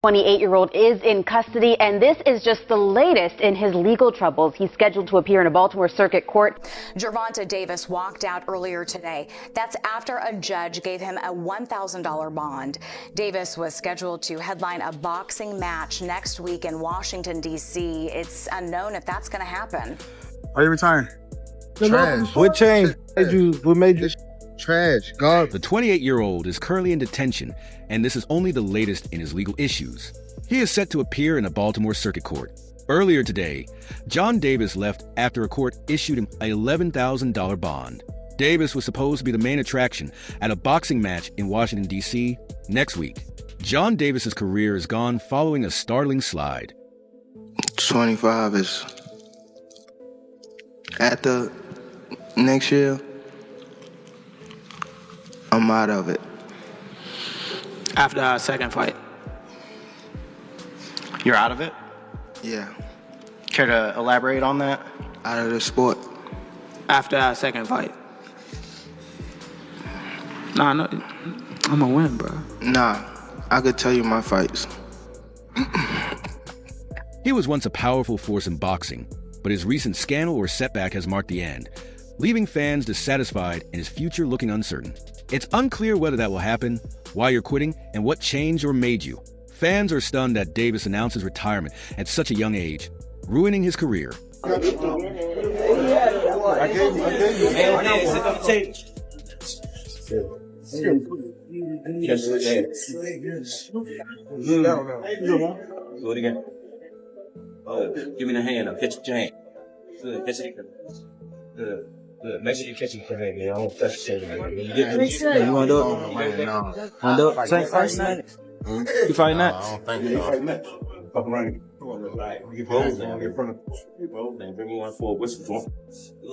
28-year-old is in custody, and this is just the latest in his legal troubles. He's scheduled to appear in a Baltimore Circuit Court. Gervonta Davis walked out earlier today. That's after a judge gave him a $1,000 bond. Davis was scheduled to headline a boxing match next week in Washington, D.C. It's unknown if that's going to happen. Are you retiring? Trash. What changed? What made you? Trash. God. The 28-year-old is currently in detention, and this is only the latest in his legal issues. He is set to appear in a Baltimore Circuit Court. Earlier today, John Davis left after a court issued him an $11,000 bond. Davis was supposed to be the main attraction at a boxing match in Washington, D.C. next week. John Davis's career is gone following a startling slide. 25 is after next year. I'm out of it. After our second fight. You're out of it? Yeah. Care to elaborate on that? Out of the sport. After our second fight. Nah, no, I'm gonna win, bro. Nah, I could tell you my fights. He was once a powerful force in boxing, but his recent scandal or setback has marked the end, leaving fans dissatisfied and his future looking uncertain. It's unclear whether that will happen, why you're quitting, and what changed or made you. Fans are stunned that Davis announced his retirement at such a young age, ruining his career. Do it again. Oh, give me the hand. I'll catch your hand. Good. Catch it. Good. Good. Make sure you catch your hand, man. I don't touch your hand. You want to do it? No. Want to do it? Same first night? You fight next? I don't think so. Fight next. Fuck around. Get both down. Get front of. Get both down. Bring me one for a whistle for him.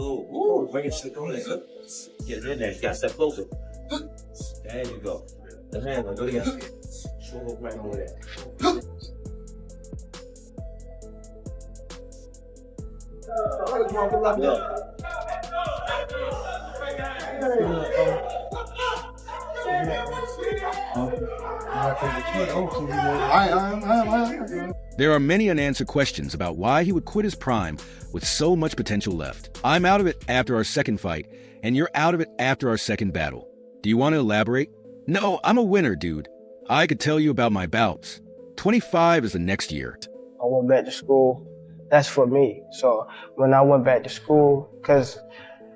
Ooh. Bring it to the corner. Get it in there. You got to step closer. There you go. The hands on. Go together. Show right over there. There are many unanswered questions about why he would quit his prime with so much potential left. I'm out of it after our second fight, and you're out of it after our second battle. Do you want to elaborate? No, I'm a winner, dude. I could tell you about my bouts. 25 is the next year. I went back to school. That's for me. So when I went back to school, because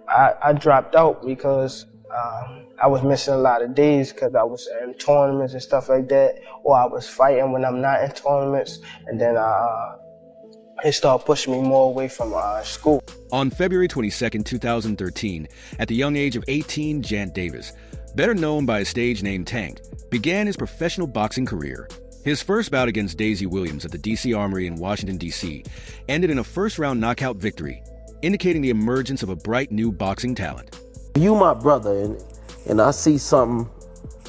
I dropped out because I was missing a lot of days because I was in tournaments and stuff like that, or I was fighting when I'm not in tournaments, and then it started pushing me more away from school. On February 22, 2013, at the young age of 18, Jant Davis, better known by his stage name Tank, began his professional boxing career. His first bout against Daisy Williams at the D.C. Armory in Washington, D.C. ended in a first-round knockout victory, indicating the emergence of a bright new boxing talent. You my brother, and I see something,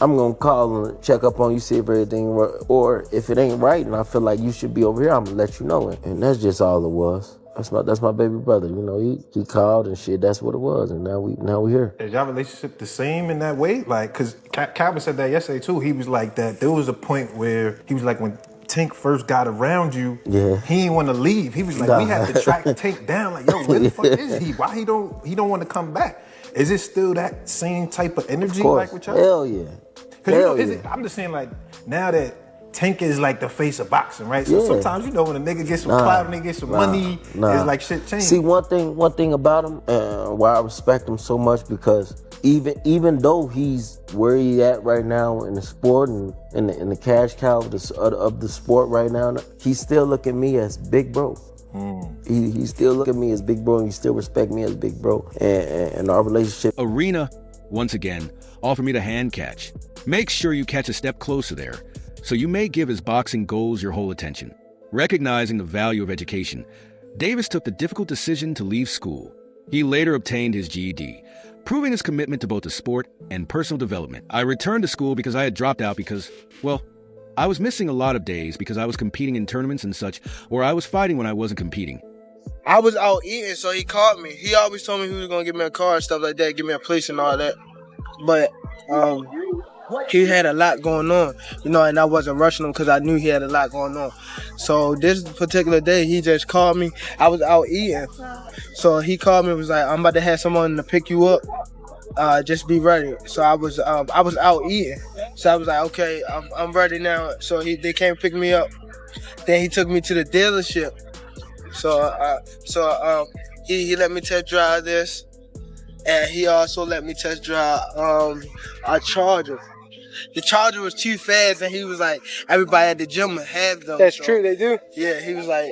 I'm gonna call and check up on you, see if everything right, or if it ain't right and I feel like you should be over here, I'm gonna let you know. And that's just all it was. That's my baby brother, you know, he called and shit, that's what it was, and now we here. Is y'all relationship the same in that way? Like, cause Calvin said that yesterday too, he was like that, there was a point where he was like, when Tank first got around you, yeah, he didn't want to leave. He was like, we had to track Tank down, like, yo, where the fuck is he? Why he don't want to come back? Is it still that same type of energy like with y'all? Hell yeah. Cause I'm just saying, like, now that Tank is like the face of boxing, right? So sometimes, you know, when a nigga gets some clout and they get some money, it's like shit change. See, one thing about him, why I respect him so much, because even though he's where he at right now in the sport and in the cash cow of the sport right now, he still look at me as big bro. He still look at me as big bro, and he still respect me as big bro, and our relationship. Arena, once again, offer me the hand catch. Make sure you catch a step closer there, so you may give his boxing goals your whole attention. Recognizing the value of education, Davis took the difficult decision to leave school. He later obtained his GED, proving his commitment to both the sport and personal development. I returned to school because I had dropped out because, well, I was missing a lot of days because I was competing in tournaments and such, or I was fighting when I wasn't competing. I was out eating, so he called me. He always told me he was gonna give me a car and stuff like that, give me a place and all that. But he had a lot going on, you know, and I wasn't rushing him because I knew he had a lot going on. So this particular day, he just called me. I was out eating. So he called me and was like, I'm about to have someone to pick you up. Just be ready. So I was out eating. So I was like, okay, I'm ready now. So they came pick me up. Then he took me to the dealership. So he let me test drive this, and he also let me test drive a Charger. The Charger was too fast, and he was like, everybody at the gym have them. That's true, they do. Yeah, he was like,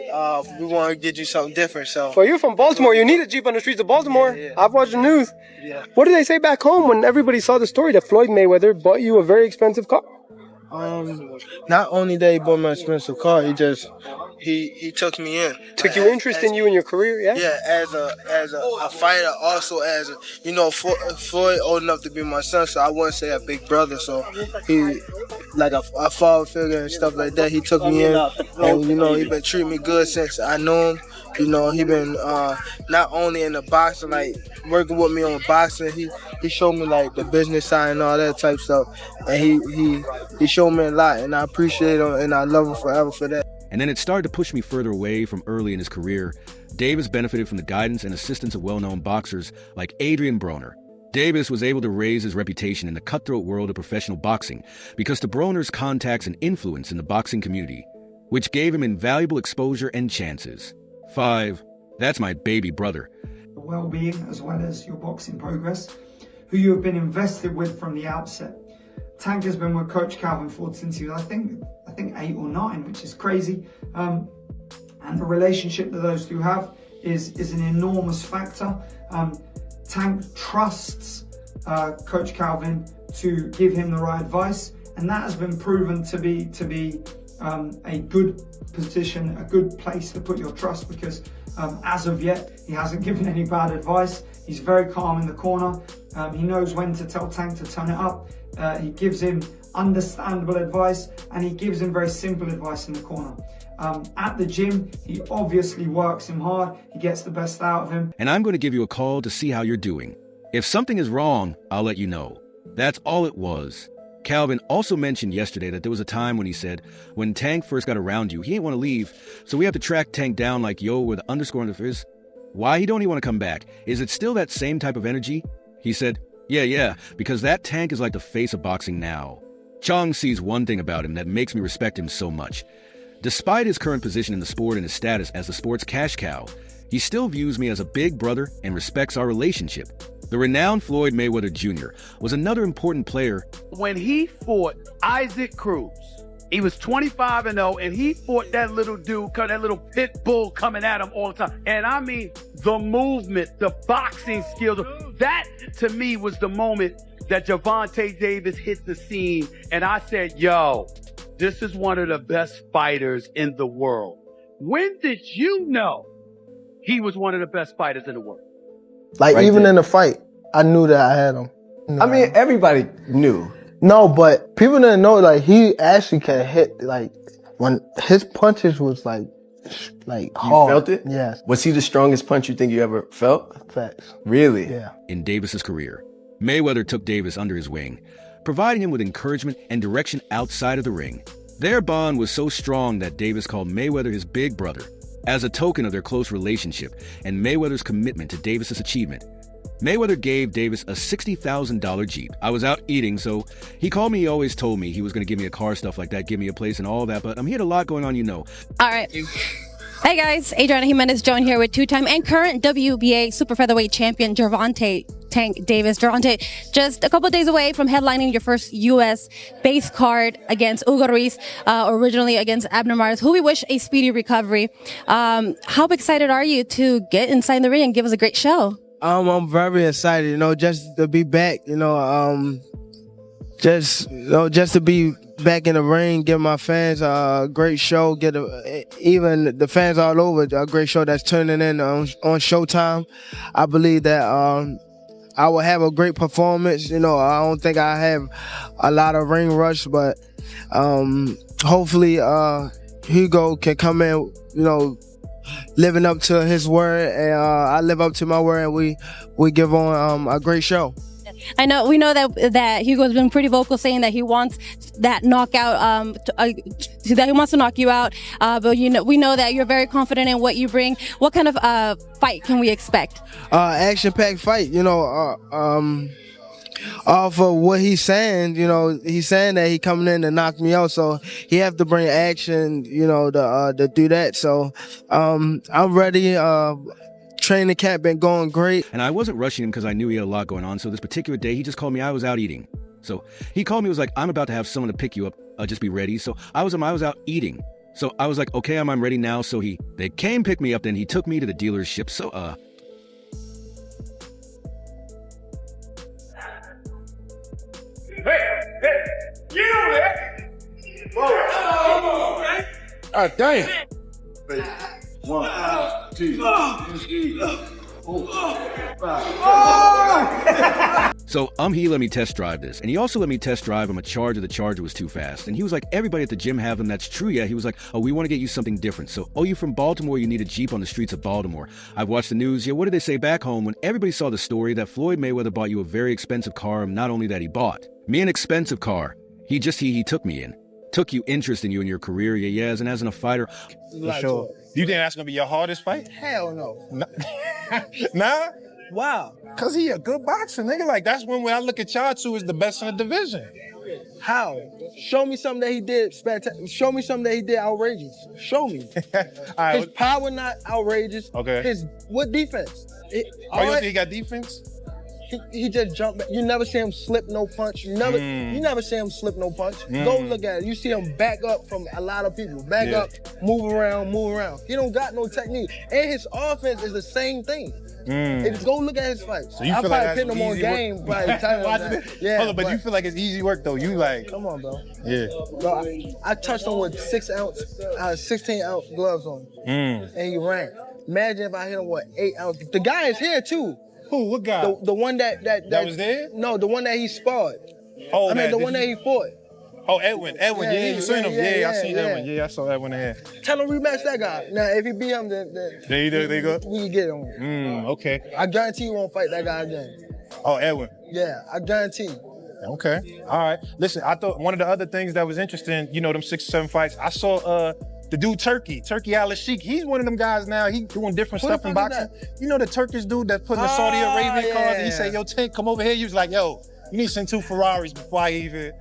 we want to get you something different. So. Well, you're from Baltimore. You need a Jeep on the streets of Baltimore. Yeah. I've watched the news. Yeah. What did they say back home when everybody saw the story that Floyd Mayweather bought you a very expensive car? Not only that he bought my expensive car, he took me in. Took you interest in you in your career, yeah? Yeah, as a fighter, also as a, you know, Floyd old enough to be my son, so I wouldn't say a big brother. So he, like a father figure and stuff like that. He took me in, and you know, he been treating me good since I knew him. You know, he been not only in the boxing, like working with me on boxing. He showed me like the business side and all that type stuff, and he showed me a lot, and I appreciate him and I love him forever for that. And then it started to push me further away from early in his career. Davis benefited from the guidance and assistance of well-known boxers like Adrian Broner. Davis was able to raise his reputation in the cutthroat world of professional boxing because to Broner's contacts and influence in the boxing community, which gave him invaluable exposure and chances. 5. That's my baby brother. Well-being as well as your boxing progress, who you have been invested with from the outset. Tank has been with Coach Calvin Ford since he was, I think 8 or 9, which is crazy. And the relationship that those two have is an enormous factor. Tank trusts Coach Calvin to give him the right advice, and that has been proven to be a good position, a good place to put your trust, because as of yet, he hasn't given any bad advice. He's very calm in the corner. He knows when to tell Tank to turn it up. He gives him understandable advice, and he gives him very simple advice in the corner. At the gym, he obviously works him hard. He gets the best out of him. And I'm going to give you a call to see how you're doing. If something is wrong, I'll let you know. That's all it was. Calvin also mentioned yesterday that there was a time when he said, when Tank first got around you, he ain't want to leave, so we have to track Tank down like yo with an underscore on the fizz. Why he don't even want to come back? Is it still that same type of energy? He said, yeah, because that Tank is like the face of boxing now. Chong sees one thing about him that makes me respect him so much. Despite his current position in the sport and his status as the sport's cash cow, he still views me as a big brother and respects our relationship. The renowned Floyd Mayweather Jr. was another important player. When he fought Isaac Cruz, he was 25-0, and he fought that little dude, that little pit bull coming at him all the time. And I mean, the movement, the boxing skills, that to me was the moment that Gervonta Davis hit the scene. And I said, yo, this is one of the best fighters in the world. When did you know he was one of the best fighters in the world? Like, right even there. In the fight, I knew that I had him. I mean, everybody knew. No, but people didn't know, like, he actually can hit, like, when his punches was, like hard. You felt it? Yes. Was he the strongest punch you think you ever felt? Facts. Really? Yeah. In Davis's career, Mayweather took Davis under his wing, providing him with encouragement and direction outside of the ring. Their bond was so strong that Davis called Mayweather his big brother, as a token of their close relationship and Mayweather's commitment to Davis's achievement. Mayweather gave Davis a $60,000 Jeep. I was out eating, so he called me. He always told me he was going to give me a car, stuff like that, give me a place and all that, but he had a lot going on, you know. All right. Hey guys, Adriana Jimenez-Jones here with two-time and current WBA super featherweight champion Gervonta Tank Davis. Gervonta, just a couple of days away from headlining your first U.S. base card against Hugo Ruiz, originally against Abner Mares, who we wish a speedy recovery. How excited are you to get inside the ring and give us a great show? I'm very excited, you know, just to be back, you know, just to be back in the ring, give my fans a great show, even the fans all over a great show that's turning in on Showtime. I believe that I will have a great performance. You know, I don't think I have a lot of ring rush, but hopefully Hugo can come in, you know, living up to his word, and I live up to my word, and we give on a great show. I know we know that Hugo's been pretty vocal saying that he wants that knockout, that he wants to knock you out. But we know that you're very confident in what you bring. What kind of fight can we expect? Action-packed fight. Off of what he's saying, he's saying that he coming in to knock me out, so he have to bring action, to do that. So I'm ready. Training camp been going great. And I wasn't rushing him because I knew he had a lot going on. So this particular day, he just called me. I was out eating. So he called me, was like, I'm about to have someone to pick you up. Just be ready. So I was out eating. So I was like, okay, I'm ready now. So they came pick me up. Then he took me to the dealership. So, damn. 1, 2, 3, 4, 5. So he let me test drive this, and he also let me test drive him a Charger. The Charger was too fast, and he was like, everybody at the gym have them. That's true, yeah. He was like, oh, we want to get you something different. So, oh, you from Baltimore? You need a Jeep on the streets of Baltimore. I've watched the news. Yeah, what did they say back home when everybody saw the story that Floyd Mayweather bought you a very expensive car? Not only that, he bought me an expensive car. He took me in, took you interest in you and your career. Yeah, as a fighter. For sure. Do you think that's gonna be your hardest fight? Hell no. Nah? Wow. Cause he a good boxer, nigga. Like that's when I look at y'all two as the best in the division. How? Show me something that he did spectacular. Show me something that he did outrageous. Show me. Right, his power not outrageous. Okay. What defense? You don't think he got defense? He just jumped back. You never see him slip no punch. You never see him slip no punch. Go look at it. You see him back up from a lot of people. Back up, move around. He don't got no technique. And his offense is the same thing. Go look at his fights. So you I feel probably like pin him on game. Yeah. Hold on, but you feel like it's easy work though. You like. Come on, bro. Yeah. Bro, I touched him with 16-ounce gloves on. And he ran. Imagine if I hit him with 8-ounce. The guy is here too. Who? What guy? The one that was there? No, the one that he sparred. Oh, I mean, the one that he fought. Oh, Edwin. Yeah, you seen him. Yeah, I seen Edwin. Yeah, I saw Edwin in here. Tell him rematch that guy. Now, if he beat him, then there you go. We can get him. Okay. I guarantee you won't fight that guy again. Oh, Edwin. Yeah, I guarantee. Okay. All right. Listen, I thought one of the other things that was interesting, them 6 or 7 fights, I saw the dude Turkey Al-Sheikh. He's one of them guys now. He doing different stuff in boxing. You know the Turkish dude that put in the Saudi Arabian cars and he said, yo, Tank, come over here. He was like, yo, you need to send 2 Ferraris before I even